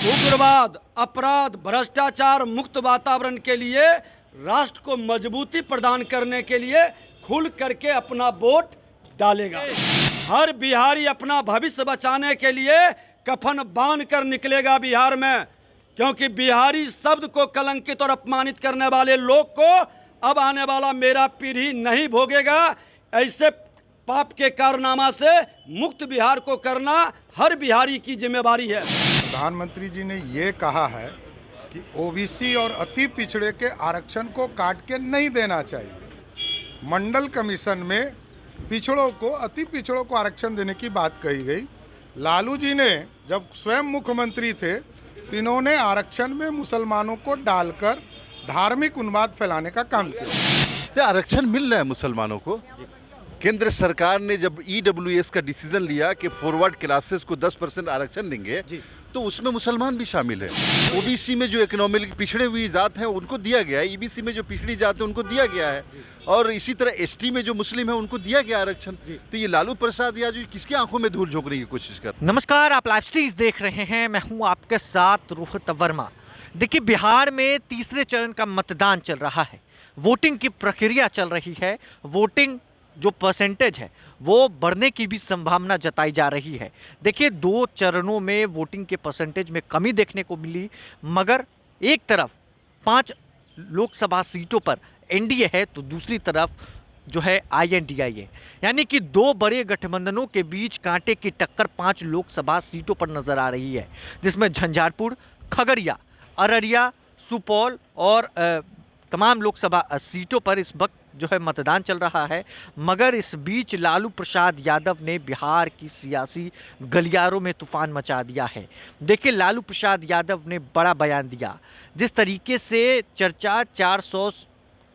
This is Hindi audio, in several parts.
उग्रवाद, अपराध, भ्रष्टाचार मुक्त वातावरण के लिए, राष्ट्र को मजबूती प्रदान करने के लिए खुल करके अपना वोट डालेगा। हर बिहारी अपना भविष्य बचाने के लिए कफन बांध कर निकलेगा बिहार में, क्योंकि बिहारी शब्द को कलंकित और अपमानित करने वाले लोग को अब आने वाला मेरा पीढ़ी नहीं भोगेगा। ऐसे पाप के कारनामा से मुक्त बिहार को करना हर बिहारी की जिम्मेवारी है। प्रधानमंत्री जी ने ये कहा है कि ओबीसी और अति पिछड़े के आरक्षण को काट के नहीं देना चाहिए। मंडल कमीशन में पिछड़ों को, अति पिछड़ों को आरक्षण देने की बात कही गई। लालू जी ने जब स्वयं मुख्यमंत्री थे तो इन्होंने आरक्षण में मुसलमानों को डालकर धार्मिक उन्माद फैलाने का काम किया। आरक्षण मिल रहा है मुसलमानों को। केंद्र सरकार ने जब ईडब्ल्यूएस का डिसीजन लिया कि फॉरवर्ड क्लासेस को 10% आरक्षण देंगे, तो उसमें मुसलमान भी शामिल है। ओबीसी में जो इकोनॉमिक पिछड़े हुई जात हैं उनको दिया गया है, ईबीसी में जो पिछड़ी जात है उनको दिया गया है, और इसी तरह एसटी में जो मुस्लिम है उनको दिया गया आरक्षण। तो ये लालू प्रसाद यादव किसकी आंखों में धूल झोंकने की कोशिश कर। नमस्कार, आप लाइव स्ट्रीम्स देख रहे हैं। मैं हूं आपके साथ रोहित वर्मा। देखिए, बिहार में तीसरे चरण का मतदान चल रहा है, वोटिंग की प्रक्रिया चल रही है। वोटिंग जो परसेंटेज है वो बढ़ने की भी संभावना जताई जा रही है। देखिए, 2 चरणों में वोटिंग के परसेंटेज में कमी देखने को मिली, मगर एक तरफ 5 लोकसभा सीटों पर एनडीए है तो दूसरी तरफ जो है आईएनडीए है। यानी कि 2 बड़े गठबंधनों के बीच कांटे की टक्कर 5 लोकसभा सीटों पर नजर आ रही है, जिसमें झंझारपुर, खगड़िया, अररिया, सुपौल और तमाम लोकसभा सीटों पर इस वक्त जो है मतदान चल रहा है। मगर इस बीच लालू प्रसाद यादव ने बिहार की सियासी गलियारों में तूफान मचा दिया है। देखिए, लालू प्रसाद यादव ने बड़ा बयान दिया। जिस तरीके से चर्चा 400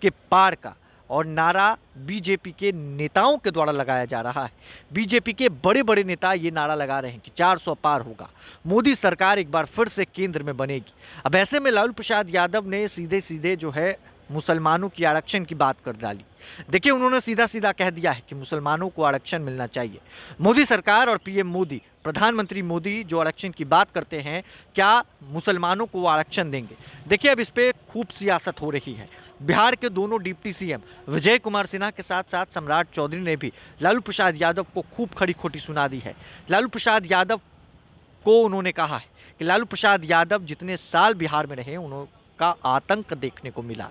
के पार का और नारा बीजेपी के नेताओं के द्वारा लगाया जा रहा है, बीजेपी के बड़े बड़े नेता ये नारा लगा रहे हैं कि 400 पार होगा, मोदी सरकार एक बार फिर से केंद्र में बनेगी। अब ऐसे में लालू प्रसाद यादव ने सीधे सीधे जो है मुसलमानों की आरक्षण की बात कर डाली। देखिए, उन्होंने सीधा सीधा कह दिया है कि मुसलमानों को आरक्षण मिलना चाहिए। मोदी सरकार और पीएम मोदी, प्रधानमंत्री मोदी जो आरक्षण की बात करते हैं, क्या मुसलमानों को आरक्षण देंगे? देखिए, अब इस पे खूब सियासत हो रही है। बिहार के दोनों डिप्टी सीएम विजय कुमार सिन्हा के साथ साथ सम्राट चौधरी ने भी लालू प्रसाद यादव को खूब खड़ी खोटी सुना दी है। लालू प्रसाद यादव को उन्होंने कहा है कि लालू प्रसाद यादव जितने साल बिहार में रहे उन्होंने का आतंक देखने को मिला।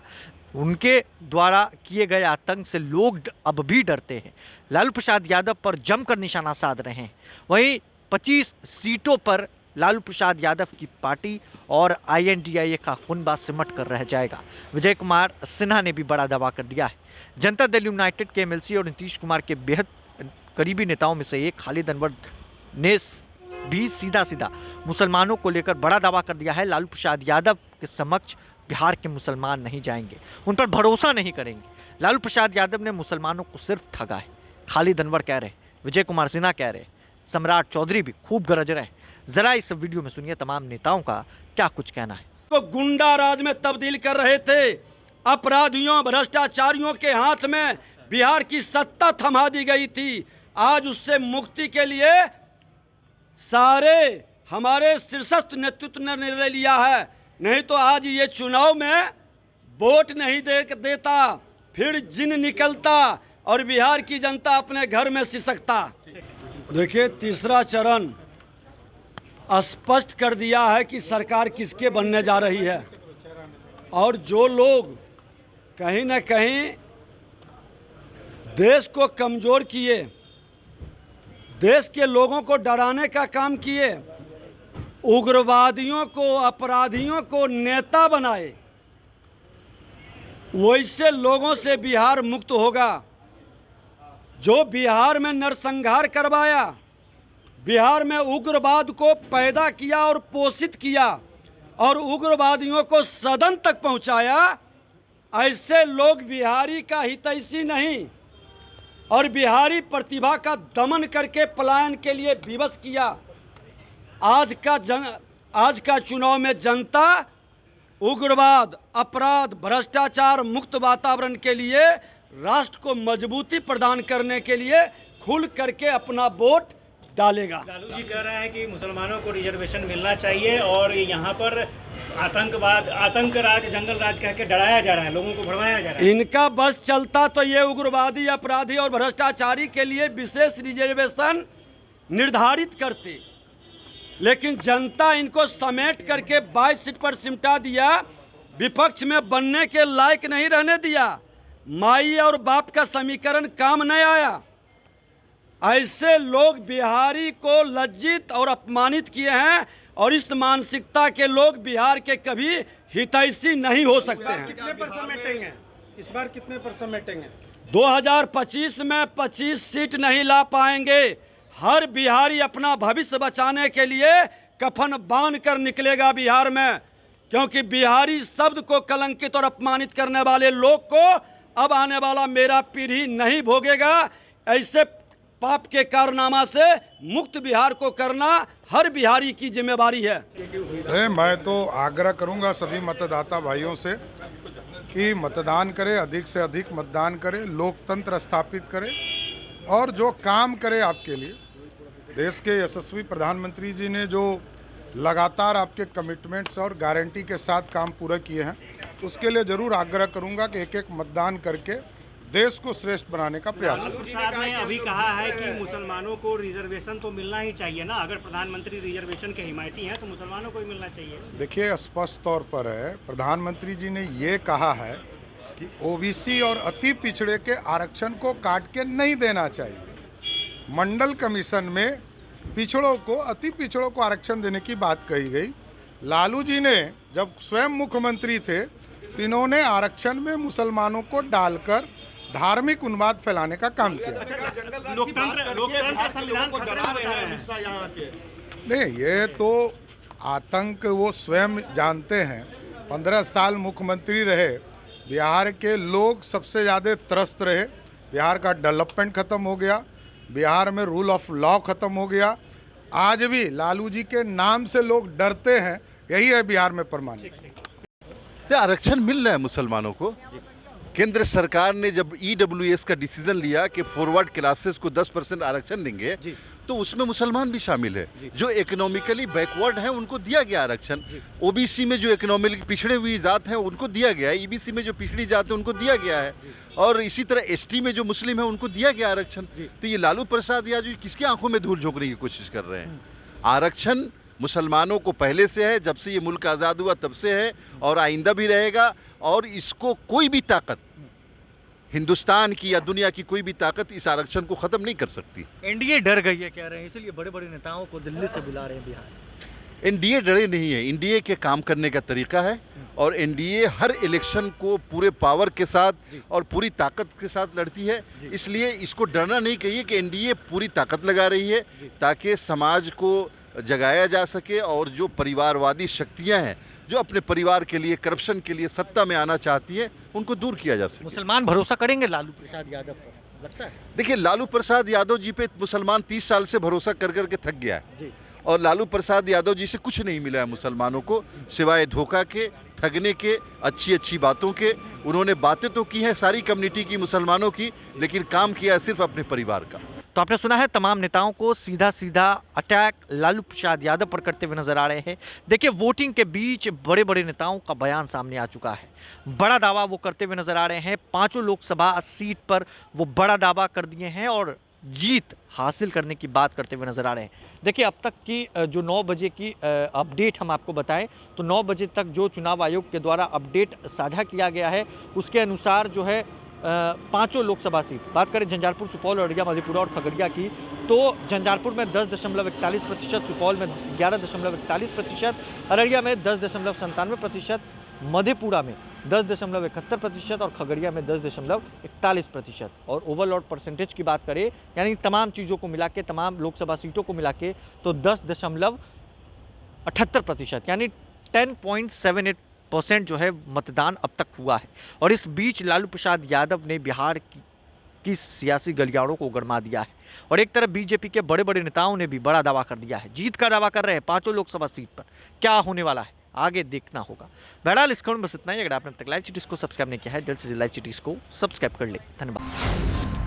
उनके द्वारा किए गए आतंक से लोग अब भी डरते हैं। लालू प्रसाद यादव पर जमकर निशाना साध रहे हैं। वहीं 25 सीटों पर लालू प्रसाद यादव की पार्टी और आईएनडीए का कुनबा सिमट कर रह जाएगा। विजय कुमार सिन्हा ने भी बड़ा दावा कर दिया है। जनता दल यूनाइटेड के एमएलसी और नीतीश कुमार के बेहद करीबी नेताओं में से एक खालिद अनवर ने भी सीधा सीधा मुसलमानों को लेकर बड़ा दावा कर दिया है। लालू प्रसाद यादव के समक्ष बिहार के मुसलमान नहीं जाएंगे, उन पर भरोसा नहीं करेंगे। लालू प्रसाद यादव ने मुसलमानों को सिर्फ ठगा है। खालिद अनवर कह रहे, विजय कुमार सिन्हा कह रहे, सम्राट चौधरी भी खूब गरज रहे। जरा इस वीडियो में सुनिए तमाम नेताओं का क्या कुछ कहना है। तो गुंडा राज में तब्दील कर रहे थे, अपराधियों, भ्रष्टाचारियों के हाथ में बिहार की सत्ता थमा दी गई थी। आज उससे मुक्ति के लिए सारे हमारे शीर्षस्थ नेतृत्व ने निर्णय लिया है। नहीं तो आज ये चुनाव में वोट नहीं देता, फिर जिन निकलता और बिहार की जनता अपने घर में सिसकता। देखिए, तीसरा चरण स्पष्ट कर दिया है कि सरकार किसके बनने जा रही है, और जो लोग कहीं न कहीं देश को कमज़ोर किए, देश के लोगों को डराने का काम किए, उग्रवादियों को, अपराधियों को नेता बनाए, वैसे लोगों से बिहार मुक्त होगा। जो बिहार में नरसंहार करवाया, बिहार में उग्रवाद को पैदा किया और पोषित किया और उग्रवादियों को सदन तक पहुंचाया, ऐसे लोग बिहारी का हितैषी नहीं और बिहारी प्रतिभा का दमन करके पलायन के लिए विवश किया। आज का चुनाव में जनता उग्रवाद, अपराध, भ्रष्टाचार मुक्त वातावरण के लिए, राष्ट्र को मजबूती प्रदान करने के लिए खुल करके अपना वोट डालेगा। लालू जी कह रहे हैं कि मुसलमानों को रिजर्वेशन मिलना चाहिए और यहाँ पर आतंक राज, जंगल राज कह के डराया जा रहा है, लोगों को भड़काया जा रहा है। इनका बस चलता तो ये उग्रवादी, अपराधी और भ्रष्टाचारी के लिए विशेष रिजर्वेशन निर्धारित करते, लेकिन जनता इनको समेट करके 22 सीट पर सिमटा दिया, विपक्ष में बनने के लायक नहीं रहने दिया। माई और बाप का समीकरण काम नहीं आया। ऐसे लोग बिहारी को लज्जित और अपमानित किए हैं और इस मानसिकता के लोग बिहार के कभी हितैषी नहीं हो सकते हैं। कितने पर समेटेंगे इस बार, कितने पर समेटेंगे? 2025 में 25 सीट नहीं ला पाएंगे। हर बिहारी अपना भविष्य बचाने के लिए कफन बांध कर निकलेगा बिहार में, क्योंकि बिहारी शब्द को कलंकित और अपमानित करने वाले लोग को अब आने वाला मेरा पीढ़ी नहीं भोगेगा। ऐसे पाप के कारनामा से मुक्त बिहार को करना हर बिहारी की जिम्मेवारी है। मैं तो आग्रह करूंगा सभी मतदाता भाइयों से कि मतदान करें, अधिक से अधिक मतदान करें, लोकतंत्र स्थापित करें और जो काम करे आपके लिए। देश के यशस्वी प्रधानमंत्री जी ने जो लगातार आपके कमिटमेंट्स और गारंटी के साथ काम पूरा किए हैं, उसके लिए ज़रूर आग्रह करूंगा कि एक एक मतदान करके देश को श्रेष्ठ बनाने का प्रयास करें। लालू साहब ने अभी कहा है कि मुसलमानों को रिजर्वेशन तो मिलना ही चाहिए ना, अगर प्रधानमंत्री रिजर्वेशन के हिमायती हैं तो मुसलमानों को ही मिलना चाहिए। देखिए, स्पष्ट तौर पर है, प्रधानमंत्री जी ने ये कहा है कि ओबीसी और अति पिछड़े के आरक्षण को काट के नहीं देना चाहिए। मंडल कमीशन में पिछड़ों को, अति पिछड़ों को आरक्षण देने की बात कही गई। लालू जी ने जब स्वयं मुख्यमंत्री थे तो इन्होंने आरक्षण में मुसलमानों को डालकर धार्मिक उन्माद फैलाने का काम किया। लोकतंत्र संविधान खतरे में है। नहीं, ये तो आतंक वो स्वयं जानते हैं। 15 साल मुख्यमंत्री रहे, बिहार के लोग सबसे ज़्यादा त्रस्त रहे। बिहार का डेवलपमेंट खत्म हो गया, बिहार में रूल ऑफ लॉ खत्म हो गया। आज भी लालू जी के नाम से लोग डरते हैं, यही है बिहार में प्रमाणित। आरक्षण मिल रहा है मुसलमानों को। केंद्र सरकार ने जब ईडब्ल्यूएस का डिसीजन लिया कि फॉरवर्ड क्लासेस को 10% आरक्षण देंगे, तो उसमें मुसलमान भी शामिल है। जो इकोनॉमिकली बैकवर्ड हैं उनको दिया गया आरक्षण। ओबीसी में जो इकोनॉमिकली पिछड़े हुई जात हैं उनको दिया गया है, ईबीसी में जो पिछड़ी जात है उनको दिया गया है, और इसी तरह एसटी में जो मुस्लिम है उनको दिया गया आरक्षण। तो ये लालू प्रसाद यादव किसकी आंखों में धूल झोंकने की कोशिश कर रहे हैं? आरक्षण मुसलमानों को पहले से है, जब से ये मुल्क आज़ाद हुआ तब से है, और आइंदा भी रहेगा। और इसको कोई भी ताकत, हिंदुस्तान की या दुनिया की कोई भी ताकत इस आरक्षण को ख़त्म नहीं कर सकती। एनडीए डर गई है कह रहे हैं, इसलिए बड़े बड़े नेताओं को दिल्ली से बुला रहे हैं बिहार। एनडीए डरे नहीं है, एनडीए के काम करने का तरीका है, और एनडीए हर इलेक्शन को पूरे पावर के साथ और पूरी ताकत के साथ लड़ती है। इसलिए इसको डरना नहीं चाहिए कि एनडीए पूरी ताकत लगा रही है ताकि समाज को जगाया जा सके, और जो परिवारवादी शक्तियां हैं जो अपने परिवार के लिए, करप्शन के लिए सत्ता में आना चाहती है, उनको दूर किया जा सके। मुसलमान भरोसा करेंगे लालू प्रसाद यादव पर, लगता है? देखिए, लालू प्रसाद यादव जी पे मुसलमान 30 साल से भरोसा कर करके थक गया है, और लालू प्रसाद यादव जी से कुछ नहीं मिला है मुसलमानों को सिवाय धोखा के, ठगने के, अच्छी अच्छी बातों के। उन्होंने बातें तो की हैं सारी कम्युनिटी की, मुसलमानों की, लेकिन काम किया है सिर्फ अपने परिवार का। तो आपने सुना है, तमाम नेताओं को सीधा सीधा अटैक लालू प्रसाद यादव पर करते हुए नजर आ रहे हैं। देखिए, वोटिंग के बीच बड़े बड़े नेताओं का बयान सामने आ चुका है। बड़ा दावा वो करते हुए नजर आ रहे हैं। 5 लोकसभा सीट पर वो बड़ा दावा कर दिए हैं और जीत हासिल करने की बात करते हुए नजर आ रहे हैं। देखिए, अब तक की जो 9 बजे की अपडेट हम आपको बताएं तो 9 बजे तक जो चुनाव आयोग के द्वारा अपडेट साझा किया गया है, उसके अनुसार जो है 5 लोकसभा सीट, बात करें झंझारपुर, सुपौल, अररिया, मधेपुरा और खगड़िया की, तो झंझारपुर में 10.41%, सुपौल में 11.41%, अररिया में 10.97%, मधेपुरा में 10.71% और खगड़िया में 10.41%। और ओवरऑल परसेंटेज की बात करें, यानी तमाम चीज़ों को मिला के, तमाम लोकसभा सीटों को मिला के, तो 10.78%, यानी 10.78% जो है मतदान अब तक हुआ है। और इस बीच लालू प्रसाद यादव ने बिहार की सियासी गलियारों को गरमा दिया है, और एक तरफ बीजेपी के बड़े बड़े नेताओं ने भी बड़ा दावा कर दिया है, जीत का दावा कर रहे हैं 5 लोकसभा सीट पर। क्या होने वाला है आगे देखना होगा। बहरहाल इस खबर में बस इतना ही। अगर आपने अब तक लाइव चिटीज को सब्सक्राइब नहीं किया है, जल्द से जल्द लाइव चिटीज को सब्सक्राइब कर ले। धन्यवाद।